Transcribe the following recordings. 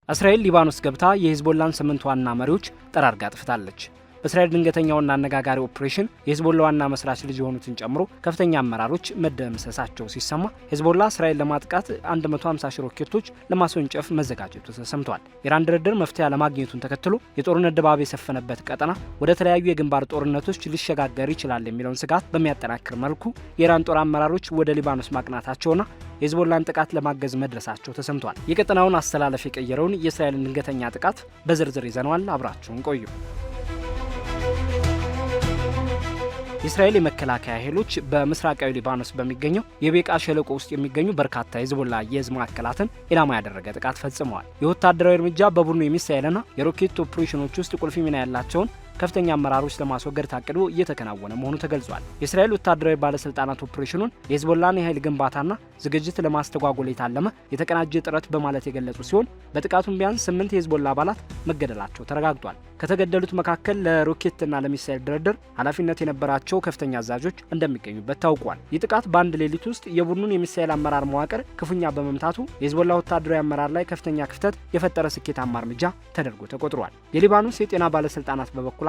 እስራኤል ሊባኖስ ገብታ የሂዝቦላን 8 ዋና መሪዎች ጠራርጋ አጥፍታለች። በእስራኤል ድንገተኛውና አነጋጋሪ ኦፕሬሽን የሂዝቦላ ዋና መስራች ልጅ የሆኑትን ጨምሮ ከፍተኛ አመራሮች መደምሰሳቸው ሲሰማ ሂዝቦላ እስራኤል ለማጥቃት 150 ሺህ ሮኬቶች ለማስወንጨፍ መዘጋጀቱ ተሰምቷል። ኢራን ድርድር መፍትሄ ለማግኘቱን ተከትሎ የጦርነት ድባብ የሰፈነበት ቀጠና ወደ ተለያዩ የግንባር ጦርነቶች ሊሸጋገር ይችላል የሚለውን ስጋት በሚያጠናክር መልኩ የኢራን ጦር አመራሮች ወደ ሊባኖስ ማቅናታቸውና የሂዝቦላን ጥቃት ለማገዝ መድረሳቸው ተሰምቷል። የቀጠናውን አስተላለፍ የቀየረውን የእስራኤልን ድንገተኛ ጥቃት በዝርዝር ይዘነዋል። አብራችሁን ቆዩ። የእስራኤል የመከላከያ ኃይሎች በምስራቃዊ ሊባኖስ በሚገኘው የቤቃ ሸለቆ ውስጥ የሚገኙ በርካታ የሂዝቦላ የህዝብ ማዕከላትን ኢላማ ያደረገ ጥቃት ፈጽመዋል። የወታደራዊ እርምጃ በቡድኑ የሚሳኤልና የሮኬት ኦፕሬሽኖች ውስጥ ቁልፍ ሚና ያላቸውን ከፍተኛ አመራሮች ለማስወገድ ታቅዶ እየተከናወነ መሆኑ ተገልጿል። የእስራኤል ወታደራዊ ባለስልጣናት ኦፕሬሽኑን የሂዝቦላን የኃይል ግንባታና ዝግጅት ለማስተጓጎል የታለመ የተቀናጀ ጥረት በማለት የገለጹ ሲሆን በጥቃቱም ቢያንስ 8 የሂዝቦላ አባላት መገደላቸው ተረጋግጧል። ከተገደሉት መካከል ለሮኬትና ለሚሳኤል ድርድር ኃላፊነት የነበራቸው ከፍተኛ አዛዦች እንደሚገኙበት ታውቋል። ይህ ጥቃት በአንድ ሌሊት ውስጥ የቡድኑን የሚሳኤል አመራር መዋቅር ክፉኛ በመምታቱ የሂዝቦላ ወታደራዊ አመራር ላይ ከፍተኛ ክፍተት የፈጠረ ስኬታማ እርምጃ ተደርጎ ተቆጥሯል። የሊባኖስ የጤና ባለስልጣናት በበኩላቸው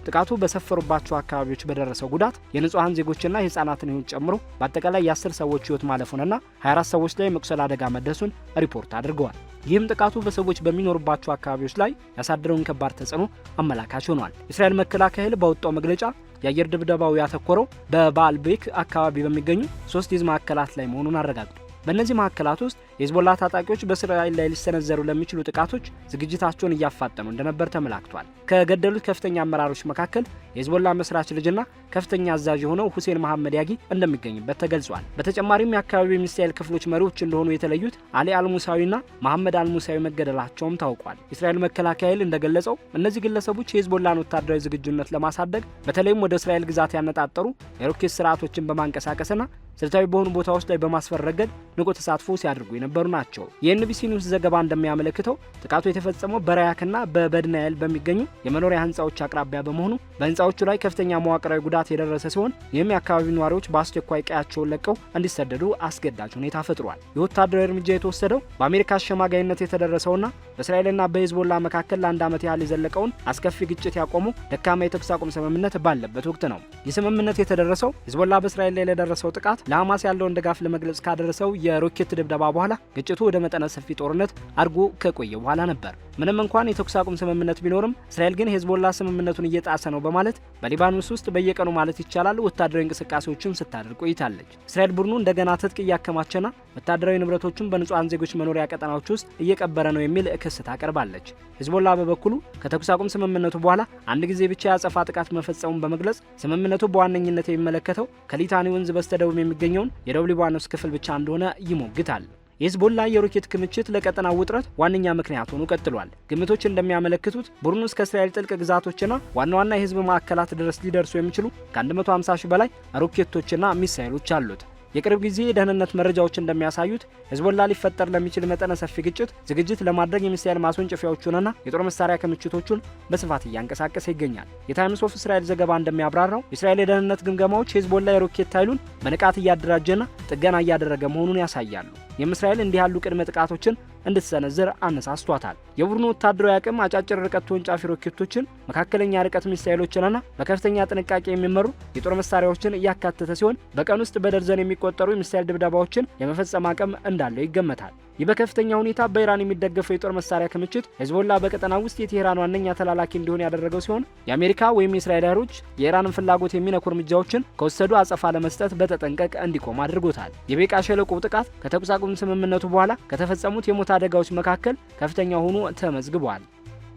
ጥቃቱ በሰፈሩባቸው አካባቢዎች በደረሰው ጉዳት የንጹሃን ዜጎችና የህፃናትን ህይወት ጨምሮ በአጠቃላይ የ10 ሰዎች ህይወት ማለፉንና 24 ሰዎች ላይ መቁሰል አደጋ መድረሱን ሪፖርት አድርገዋል። ይህም ጥቃቱ በሰዎች በሚኖሩባቸው አካባቢዎች ላይ ያሳደረውን ከባድ ተጽዕኖ አመላካች ሆኗል። የእስራኤል መከላከያ ኃይል ባወጣው መግለጫ የአየር ድብደባው ያተኮረው በባልቤክ አካባቢ በሚገኙ 3 የህዝብ ማዕከላት ላይ መሆኑን አረጋግጧል። በእነዚህ ማዕከላት ውስጥ የሂዝቦላ ታጣቂዎች በእስራኤል ላይ ሊሰነዘሩ ለሚችሉ ጥቃቶች ዝግጅታቸውን እያፋጠኑ እንደነበር ተመላክቷል። ከገደሉት ከፍተኛ አመራሮች መካከል የሂዝቦላ መስራች ልጅና ከፍተኛ አዛዥ የሆነው ሁሴን መሐመድ ያጊ እንደሚገኝበት ተገልጿል። በተጨማሪም የአካባቢው የሚሳኤል ክፍሎች መሪዎች እንደሆኑ የተለዩት አሊ አልሙሳዊና መሐመድ አልሙሳዊ መገደላቸውም ታውቋል። የእስራኤል መከላከያ ኃይል እንደገለጸው እነዚህ ግለሰቦች የሂዝቦላን ወታደራዊ ዝግጁነት ለማሳደግ በተለይም ወደ እስራኤል ግዛት ያነጣጠሩ የሮኬት ስርዓቶችን በማንቀሳቀስና ስልታዊ በሆኑ ቦታዎች ላይ በማስፈር ረገድ ንቁ ተሳትፎ ሲያደርጉ የነበሩ ናቸው። የኤንቢሲ ኒውስ ዘገባ እንደሚያመለክተው ጥቃቱ የተፈጸመው በራያክና በበድናኤል በሚገኙ የመኖሪያ ህንፃዎች አቅራቢያ በመሆኑ በህንፃዎቹ ላይ ከፍተኛ መዋቅራዊ ጉዳት የደረሰ ሲሆን ይህም የአካባቢው ነዋሪዎች በአስቸኳይ ቀያቸውን ለቀው እንዲሰደዱ አስገዳጅ ሁኔታ ፈጥሯል። የወታደራዊ እርምጃ የተወሰደው በአሜሪካ አሸማጋይነት የተደረሰውና በእስራኤልና በሂዝቦላ መካከል ለ1 ዓመት ያህል የዘለቀውን አስከፊ ግጭት ያቆመው ደካማ የተኩስ አቁም ስምምነት ባለበት ወቅት ነው። ይህ ስምምነት የተደረሰው ሂዝቦላ በእስራኤል ላይ ለደረሰው ጥቃት ለሐማስ ያለውን ድጋፍ ለመግለጽ ካደረሰው የሮኬት ድብደባ በኋላ ግጭቱ ወደ መጠነ ሰፊ ጦርነት አድርጎ ከቆየ በኋላ ነበር። ምንም እንኳን የተኩስ አቁም ስምምነት ቢኖርም እስራኤል ግን ሂዝቦላ ስምምነቱን እየጣሰ ነው በማለት በሊባኖስ ውስጥ በየቀኑ ማለት ይቻላል ወታደራዊ እንቅስቃሴዎችን ስታደርግ ቆይታለች። እስራኤል ቡድኑ እንደገና ትጥቅ እያከማቸና ወታደራዊ ንብረቶችን በንጹሃን ዜጎች መኖሪያ ቀጠናዎች ውስጥ እየቀበረ ነው የሚል ክስ ታቀርባለች። ሂዝቦላ በበኩሉ ከተኩስ አቁም ስምምነቱ በኋላ አንድ ጊዜ ብቻ ያጸፋ ጥቃት መፈጸሙን በመግለጽ ስምምነቱ በዋነኝነት የሚመለከተው ከሊታኒ ወንዝ በስተደቡብ የሚገኘውን የደቡብ ሊባኖስ ክፍል ብቻ እንደሆነ ይሞግታል። የሂዝቦላ የሮኬት ክምችት ለቀጠናው ውጥረት ዋነኛ ምክንያት ሆኖ ቀጥሏል። ግምቶች እንደሚያመለክቱት ቡድኑ እስከ እስራኤል ጥልቅ ግዛቶችና ዋና ዋና የህዝብ ማዕከላት ድረስ ሊደርሱ የሚችሉ ከ150 ሺህ በላይ ሮኬቶችና ሚሳኤሎች አሉት። የቅርብ ጊዜ የደህንነት መረጃዎች እንደሚያሳዩት ሂዝቦላ ሊፈጠር ለሚችል መጠነ ሰፊ ግጭት ዝግጅት ለማድረግ የሚሳኤል ማስወንጨፊያዎቹንና የጦር መሳሪያ ክምችቶቹን በስፋት እያንቀሳቀሰ ይገኛል። የታይምስ ኦፍ እስራኤል ዘገባ እንደሚያብራራው የእስራኤል የደህንነት ግምገማዎች ሂዝቦላ የሮኬት ኃይሉን በንቃት እያደራጀና ጥገና እያደረገ መሆኑን ያሳያሉ። ይህም እስራኤል እንዲህ ያሉ ቅድመ ጥቃቶችን እንድትሰነዝር አነሳስቷታል። የቡድኑ ወታደራዊ አቅም አጫጭር ርቀት ተወንጫፊ ሮኬቶችን፣ መካከለኛ ርቀት ሚሳኤሎችንና በከፍተኛ ጥንቃቄ የሚመሩ የጦር መሳሪያዎችን እያካተተ ሲሆን በቀን ውስጥ በደርዘን የሚቆጠሩ የሚሳኤል ድብደባዎችን የመፈጸም አቅም እንዳለው ይገመታል። ይህ በከፍተኛ ሁኔታ በኢራን የሚደገፈው የጦር መሳሪያ ክምችት ሂዝቦላ በቀጠናው ውስጥ የቴህራን ዋነኛ ተላላኪ እንዲሆን ያደረገው ሲሆን የአሜሪካ ወይም የእስራኤል ኃይሎች የኢራንን ፍላጎት የሚነኩ እርምጃዎችን ከወሰዱ አጸፋ ለመስጠት በተጠንቀቅ እንዲቆም አድርጎታል። የቤቃ ሸለቆ ጥቃት ከተኩስ አቁም ስምምነቱ በኋላ ከተፈጸሙት የሞት አደጋዎች መካከል ከፍተኛ ሆኖ ተመዝግቧል።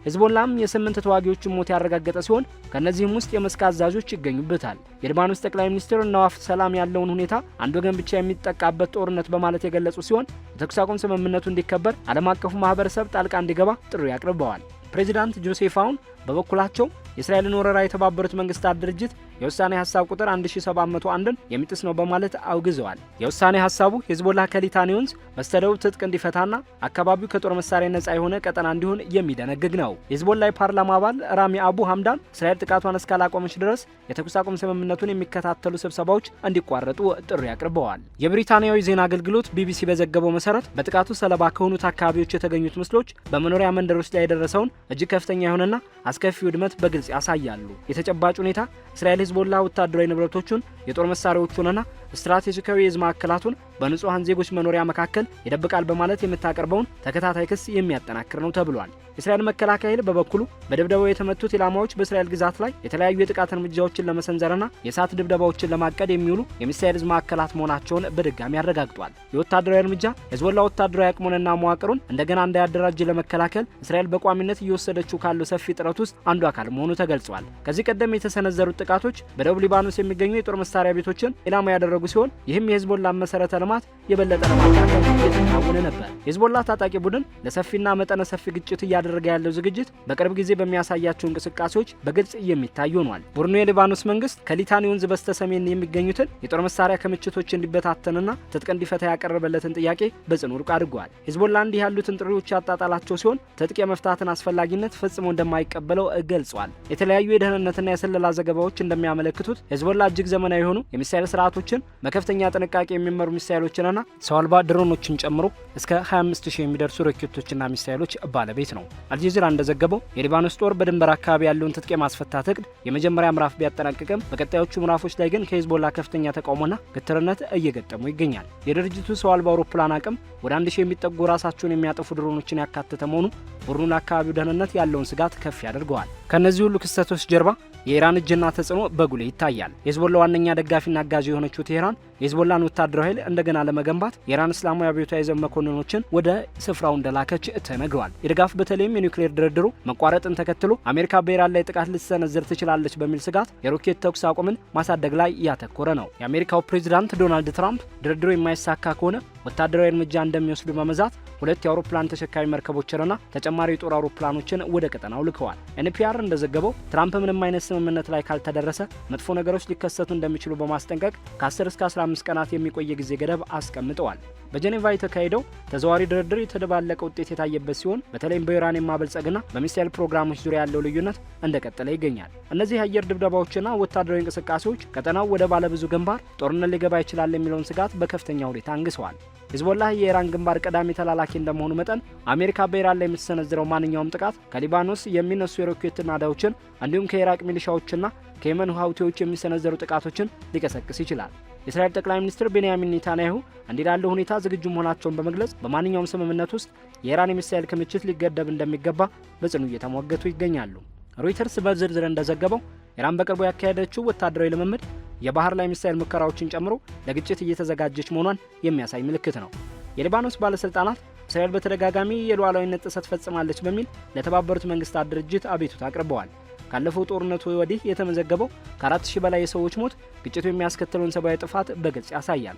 ሂዝቦላም የ8 ተዋጊዎችን ሞት ያረጋገጠ ሲሆን ከነዚህም ውስጥ የመስክ አዛዦች ይገኙበታል። የሊባኖስ ጠቅላይ ሚኒስትር ነዋፍ ሰላም ያለውን ሁኔታ አንድ ወገን ብቻ የሚጠቃበት ጦርነት በማለት የገለጹ ሲሆን የተኩስ አቁም ስምምነቱ እንዲከበር ዓለም አቀፉ ማህበረሰብ ጣልቃ እንዲገባ ጥሪ አቅርበዋል። ፕሬዚዳንት ጆሴፍ አውን በበኩላቸው የእስራኤልን ወረራ የተባበሩት መንግስታት ድርጅት የውሳኔ ሐሳብ ቁጥር 1701ን የሚጥስ ነው በማለት አውግዘዋል። የውሳኔ ሐሳቡ ሂዝቦላህ ከሊታኒ ወንዝ በስተደቡብ ትጥቅ እንዲፈታና አካባቢው ከጦር መሳሪያ ነጻ የሆነ ቀጠና እንዲሆን የሚደነግግ ነው። የሂዝቦላህ የፓርላማ አባል ራሚ አቡ ሐምዳን እስራኤል ጥቃቷን እስካላቆመች ድረስ የተኩስ አቁም ስምምነቱን የሚከታተሉ ስብሰባዎች እንዲቋረጡ ጥሪ አቅርበዋል። የብሪታንያዊ ዜና አገልግሎት ቢቢሲ በዘገበው መሰረት በጥቃቱ ሰለባ ከሆኑት አካባቢዎች የተገኙት ምስሎች በመኖሪያ መንደሮች ላይ የደረሰውን እጅግ ከፍተኛ የሆነና አስከፊ ውድመት በግልጽ ያሳያሉ። የተጨባጭ ሁኔታ እስራኤል ሂዝቦላህ ወታደራዊ ንብረቶቹን፣ የጦር መሳሪያዎቹንና ስትራቴጂካዊ የህዝብ ማዕከላቱን በንጹሃን ዜጎች መኖሪያ መካከል ይደብቃል በማለት የምታቀርበውን ተከታታይ ክስ የሚያጠናክር ነው ተብሏል። የእስራኤል መከላከያ ኃይል በበኩሉ በድብደባው የተመቱት ኢላማዎች በእስራኤል ግዛት ላይ የተለያዩ የጥቃት እርምጃዎችን ለመሰንዘርና የእሳት ድብደባዎችን ለማቀድ የሚውሉ የሚሳኤል ህዝብ ማዕከላት መሆናቸውን በድጋሚ አረጋግጧል። የወታደራዊ እርምጃ ሂዝቦላህ ወታደራዊ አቅሙንና መዋቅሩን እንደገና እንዳያደራጅ ለመከላከል እስራኤል በቋሚነት እየወሰደችው ካለው ሰፊ ጥረት ውስጥ አንዱ አካል መሆኑ ተገልጿል። ከዚህ ቀደም የተሰነዘሩት ጥቃቶች በደቡብ ሊባኖስ የሚገኙ የጦር መሳሪያ ቤቶችን ኢላማ ያደረጉ ሲሆን ይህም የሂዝቦላህ መሰረተ ልማት የበለጠ ለማዳከም እየተካወነ ነበር። የሂዝቦላህ ታጣቂ ቡድን ለሰፊና መጠነ ሰፊ ግጭት እያደረገ ያለው ዝግጅት በቅርብ ጊዜ በሚያሳያቸው እንቅስቃሴዎች በግልጽ የሚታይ ሆኗል። ቡድኑ የሊባኖስ መንግስት ከሊታኒ ወንዝ በስተሰሜን የሚገኙትን የጦር መሳሪያ ክምችቶች እንዲበታተንና ትጥቅ እንዲፈታ ያቀረበለትን ጥያቄ በጽኑ ውድቅ አድርጓል። ሂዝቦላህ እንዲህ ያሉትን ጥሪዎች ያጣጣላቸው ሲሆን ትጥቅ የመፍታትን አስፈላጊነት ፈጽሞ እንደማይቀበለው ገልጿል። የተለያዩ የደህንነትና የስለላ ዘገባዎች እንደሚያመለክቱት ሂዝቦላህ እጅግ ዘመናዊ የሆኑ የሚሳኤል ስርዓቶችን በከፍተኛ ጥንቃቄ የሚመሩ ሚሳኤሎችንና ሰው አልባ ድሮኖችን ጨምሮ እስከ 25000 የሚደርሱ ሮኬቶችና ሚሳኤሎች ባለቤት ነው። አልጀዚራ እንደዘገበው የሊባኖስ ጦር በድንበር አካባቢ ያለውን ትጥቅ የማስፈታት እቅድ የመጀመሪያ ምዕራፍ ቢያጠናቅቅም በቀጣዮቹ ምዕራፎች ላይ ግን ከሂዝቦላህ ከፍተኛ ተቃውሞና ግትርነት እየገጠሙ ይገኛል። የድርጅቱ ሰው አልባ አውሮፕላን አቅም ወደ 1000 የሚጠጉ ራሳቸውን የሚያጠፉ ድሮኖችን ያካተተ መሆኑ ቡድኑ ለአካባቢው ደህንነት ያለውን ስጋት ከፍ ያደርገዋል። ከነዚህ ሁሉ ክስተቶች ጀርባ የኢራን እጅና ተጽዕኖ በጉልህ ይታያል። የሂዝቦላህ ዋነኛ ደጋፊና አጋዥ የሆነችው ቴህራን የሂዝቦላህን ወታደራዊ ኃይል እንደገና ለመገንባት የኢራን እስላማዊ አብዮታዊ ዘብ መኮንኖችን ወደ ስፍራው እንደላከች ተነግሯል። የድጋፍ በተለይም የኒውክሌር ድርድሩ መቋረጥን ተከትሎ አሜሪካ በኢራን ላይ ጥቃት ልትሰነዝር ትችላለች በሚል ስጋት የሮኬት ተኩስ አቁምን ማሳደግ ላይ ያተኮረ ነው። የአሜሪካው ፕሬዚዳንት ዶናልድ ትራምፕ ድርድሩ የማይሳካ ከሆነ ወታደራዊ እርምጃ እንደሚወስዱ በመዛት 2 የአውሮፕላን ተሸካሚ መርከቦችንና ተጨማሪ የጦር አውሮፕላኖችን ወደ ቀጠናው ልከዋል። ኤንፒአር እንደዘገበው ትራምፕ ምንም አይነት ስምምነት ላይ ካልተደረሰ መጥፎ ነገሮች ሊከሰቱ እንደሚችሉ በማስጠንቀቅ ከ10 እስከ 15 ቀናት የሚቆይ ጊዜ ገደብ አስቀምጠዋል። በጄኔቫ የተካሄደው ተዘዋዋሪ ድርድር የተደባለቀ ውጤት የታየበት ሲሆን በተለይም በኢራን የማበልጸግና በሚሳኤል ፕሮግራሞች ዙሪያ ያለው ልዩነት እንደቀጠለ ይገኛል። እነዚህ የአየር ድብደባዎችና ወታደራዊ እንቅስቃሴዎች ቀጠናው ወደ ባለብዙ ግንባር ጦርነት ሊገባ ይችላል የሚለውን ስጋት በከፍተኛ ሁኔታ አንግሰዋል። ሂዝቦላህ የኢራን ግንባር ቀዳሚ ተላላኪ እንደመሆኑ መጠን አሜሪካ በኢራን ላይ የምትሰነዝረው ማንኛውም ጥቃት ከሊባኖስ የሚነሱ የሮኬት ናዳዎችን እንዲሁም ከኢራቅ ሚሊሻዎችና ከየመን ሁቲዎች የሚሰነዘሩ ጥቃቶችን ሊቀሰቅስ ይችላል። የእስራኤል ጠቅላይ ሚኒስትር ቤንያሚን ኔታንያሁ እንዲህ ላለው ሁኔታ ዝግጁ መሆናቸውን በመግለጽ በማንኛውም ስምምነት ውስጥ የኢራን የሚሳኤል ክምችት ሊገደብ እንደሚገባ በጽኑ እየተሟገቱ ይገኛሉ። ሮይተርስ በዝርዝር እንደዘገበው ኢራን በቅርቡ ያካሄደችው ወታደራዊ ልምምድ የባህር ላይ ሚሳኤል ሙከራዎችን ጨምሮ ለግጭት እየተዘጋጀች መሆኗን የሚያሳይ ምልክት ነው። የሊባኖስ ባለስልጣናት እስራኤል በተደጋጋሚ የሉዓላዊነት ጥሰት ፈጽማለች በሚል ለተባበሩት መንግስታት ድርጅት አቤቱታ አቅርበዋል። ካለፈው ጦርነቱ ወዲህ የተመዘገበው ከ4000 በላይ የሰዎች ሞት ግጭቱ የሚያስከትለውን ሰብአዊ ጥፋት በግልጽ ያሳያል።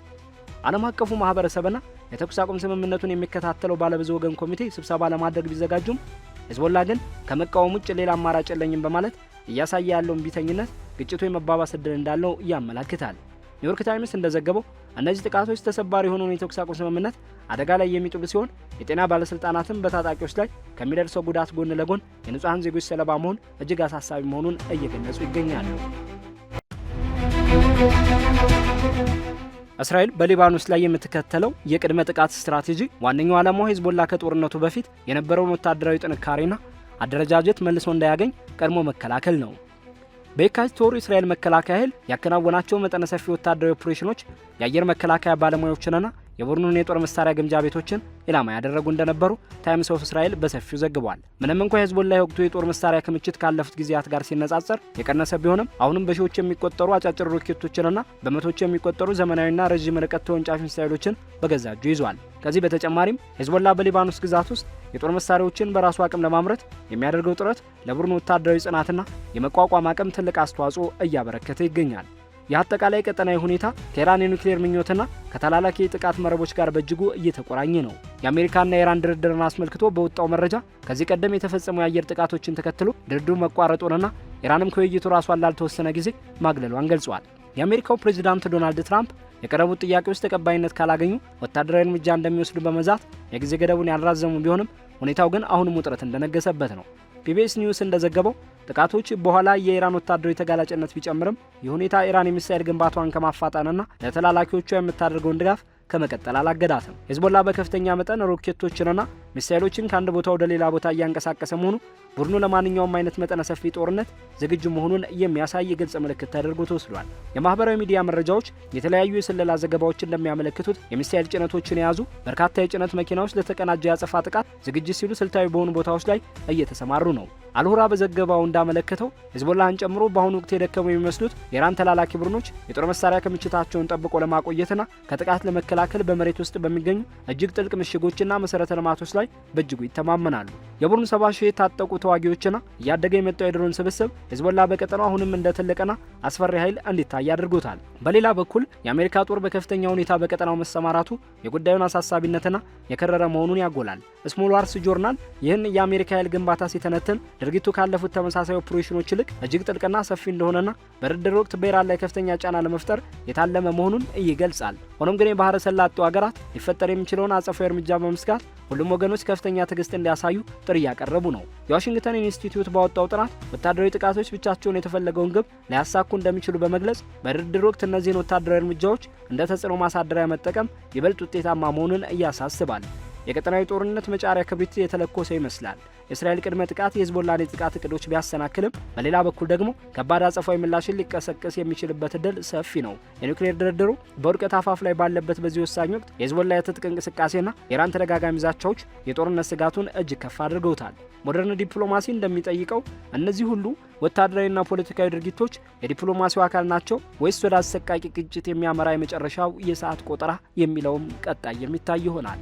ዓለም አቀፉ ማህበረሰብና የተኩስ አቁም ስምምነቱን የሚከታተለው ባለብዙ ወገን ኮሚቴ ስብሰባ ለማድረግ ቢዘጋጁም ሂዝቦላህ ግን ከመቃወም ውጭ ሌላ አማራጭ የለኝም በማለት እያሳየ ያለውን ቢተኝነት ግጭቱ የመባባስ ዕድል እንዳለው ያመለክታል። ኒውዮርክ ታይምስ እንደዘገበው እነዚህ ጥቃቶች ተሰባሪ የሆነውን የተኩስ አቁም ስምምነት አደጋ ላይ የሚጥሉ ሲሆን የጤና ባለስልጣናትም በታጣቂዎች ላይ ከሚደርሰው ጉዳት ጎን ለጎን የንጹሃን ዜጎች ሰለባ መሆን እጅግ አሳሳቢ መሆኑን እየገለጹ ይገኛሉ። እስራኤል በሊባኖስ ላይ የምትከተለው የቅድመ ጥቃት ስትራቴጂ ዋነኛው ዓላማው ሂዝቦላህ ከጦርነቱ በፊት የነበረውን ወታደራዊ ጥንካሬና አደረጃጀት መልሶ እንዳያገኝ ቀድሞ መከላከል ነው። በየካቲት ወር የእስራኤል መከላከያ ኃይል ያከናወናቸው መጠነ ሰፊ ወታደራዊ ኦፕሬሽኖች የአየር መከላከያ ባለሙያዎችንና የቡድኑን የጦር መሳሪያ ግምጃ ቤቶችን ኢላማ ያደረጉ እንደነበሩ ታይምስ ኦፍ እስራኤል በሰፊው ዘግቧል። ምንም እንኳን ሂዝቦላህ የወቅቱ የጦር መሳሪያ ክምችት ካለፉት ጊዜያት ጋር ሲነጻጸር የቀነሰ ቢሆንም አሁንም በሺዎች የሚቆጠሩ አጫጭር ሮኬቶችንና በመቶዎች የሚቆጠሩ ዘመናዊና ረዥም ርቀት ተወንጫፊ ሚሳኤሎችን በገዛ እጁ ይዟል። ከዚህ በተጨማሪም ሂዝቦላህ በሊባኖስ ግዛት ውስጥ የጦር መሳሪያዎችን በራሱ አቅም ለማምረት የሚያደርገው ጥረት ለቡድኑ ወታደራዊ ጽናትና የመቋቋም አቅም ትልቅ አስተዋጽኦ እያበረከተ ይገኛል። የአጠቃላይ ቀጠናዊ ሁኔታ ከኢራን የኒውክሌር ምኞትና ከተላላኪ የጥቃት መረቦች ጋር በእጅጉ እየተቆራኘ ነው። የአሜሪካና የኢራን ድርድርን አስመልክቶ በወጣው መረጃ ከዚህ ቀደም የተፈጸሙ የአየር ጥቃቶችን ተከትሎ ድርድሩ መቋረጡንና ኢራንም ከውይይቱ ራሷን ላልተወሰነ ጊዜ ማግለሏን ገልጿል። የአሜሪካው ፕሬዝዳንት ዶናልድ ትራምፕ የቀረቡት ጥያቄዎች ተቀባይነት ካላገኙ ወታደራዊ እርምጃ እንደሚወስዱ በመዛት የጊዜ ገደቡን ያልራዘሙ ቢሆንም ሁኔታው ግን አሁንም ውጥረት እንደነገሰበት ነው። ፒቢኤስ ኒውስ እንደዘገበው ጥቃቶች በኋላ የኢራን ወታደራዊ ተጋላጭነት ቢጨምርም ይህ ሁኔታ ኢራን የሚሳኤል ግንባታዋን ከማፋጣንና ለተላላኪዎቿ የምታደርገውን ድጋፍ ከመቀጠል አላገዳትም። ሄዝቦላ በከፍተኛ መጠን ሮኬቶችንና ሚሳኤሎችን ከአንድ ቦታ ወደ ሌላ ቦታ እያንቀሳቀሰ መሆኑ ቡድኑ ለማንኛውም አይነት መጠነ ሰፊ ጦርነት ዝግጁ መሆኑን የሚያሳይ ግልጽ ምልክት ተደርጎ ተወስዷል። የማህበራዊ ሚዲያ መረጃዎች የተለያዩ የስለላ ዘገባዎች እንደሚያመለክቱት የሚሳኤል ጭነቶችን የያዙ በርካታ የጭነት መኪናዎች ለተቀናጀ ያጸፋ ጥቃት ዝግጅት ሲሉ ስልታዊ በሆኑ ቦታዎች ላይ እየተሰማሩ ነው። አልሁራ በዘገባው እንዳመለከተው ሄዝቦላህን ጨምሮ በአሁኑ ወቅት የደከሙ የሚመስሉት የኢራን ተላላኪ ቡድኖች የጦር መሳሪያ ክምችታቸውን ጠብቆ ለማቆየትና ከጥቃት ለመከላከል በመሬት ውስጥ በሚገኙ እጅግ ጥልቅ ምሽጎችና መሰረተ ልማቶች ላይ በእጅጉ ይተማመናሉ። የቡድኑ 70 ሺህ የታጠቁ ተዋጊዎችና እያደገ የመጣው የድሮን ስብስብ ሄዝቦላ በቀጠናው አሁንም እንደ ትልቅና አስፈሪ ኃይል እንዲታይ አድርጎታል። በሌላ በኩል የአሜሪካ ጦር በከፍተኛ ሁኔታ በቀጠናው መሰማራቱ የጉዳዩን አሳሳቢነትና የከረረ መሆኑን ያጎላል። ስሞል ዋርስ ጆርናል ይህን የአሜሪካ ኃይል ግንባታ ሲተነትን ድርጊቱ ካለፉት ተመሳሳይ ኦፕሬሽኖች ይልቅ እጅግ ጥልቅና ሰፊ እንደሆነና በድርድር ወቅት በኢራን ላይ ከፍተኛ ጫና ለመፍጠር የታለመ መሆኑን ይገልጻል። ሆኖም ግን የባህረ ሰላጤው ሀገራት ሊፈጠር የሚችለውን አጸፋዊ እርምጃ በመስጋት ሁሉም ወገኖች ከፍተኛ ትዕግስት እንዲያሳዩ ጥሪ እያቀረቡ ነው። የዋሽንግተን ኢንስቲትዩት ባወጣው ጥናት ወታደራዊ ጥቃቶች ብቻቸውን የተፈለገውን ግብ ሊያሳኩ እንደሚችሉ በመግለጽ በድርድር ወቅት እነዚህን ወታደራዊ እርምጃዎች እንደ ተጽዕኖ ማሳደሪያ መጠቀም ይበልጥ ውጤታማ መሆኑን ያሳስባል። የቀጠናዊ ጦርነት መጫሪያ ክብሪት የተለኮሰ ይመስላል። የእስራኤል ቅድመ ጥቃት የሄዝቦላን የጥቃት እቅዶች ቢያሰናክልም በሌላ በኩል ደግሞ ከባድ አጸፋዊ ምላሽን ሊቀሰቅስ የሚችልበት እድል ሰፊ ነው። የኒውክሌር ድርድሩ በውድቀት አፋፍ ላይ ባለበት በዚህ ወሳኝ ወቅት የሄዝቦላ የትጥቅ እንቅስቃሴና የኢራን ተደጋጋሚ ዛቻዎች የጦርነት ስጋቱን እጅግ ከፍ አድርገውታል። ሞደርን ዲፕሎማሲ እንደሚጠይቀው እነዚህ ሁሉ ወታደራዊና ፖለቲካዊ ድርጊቶች የዲፕሎማሲው አካል ናቸው ወይስ ወደ አሰቃቂ ግጭት የሚያመራ የመጨረሻው የሰዓት ቆጠራ የሚለውም ቀጣይ የሚታይ ይሆናል።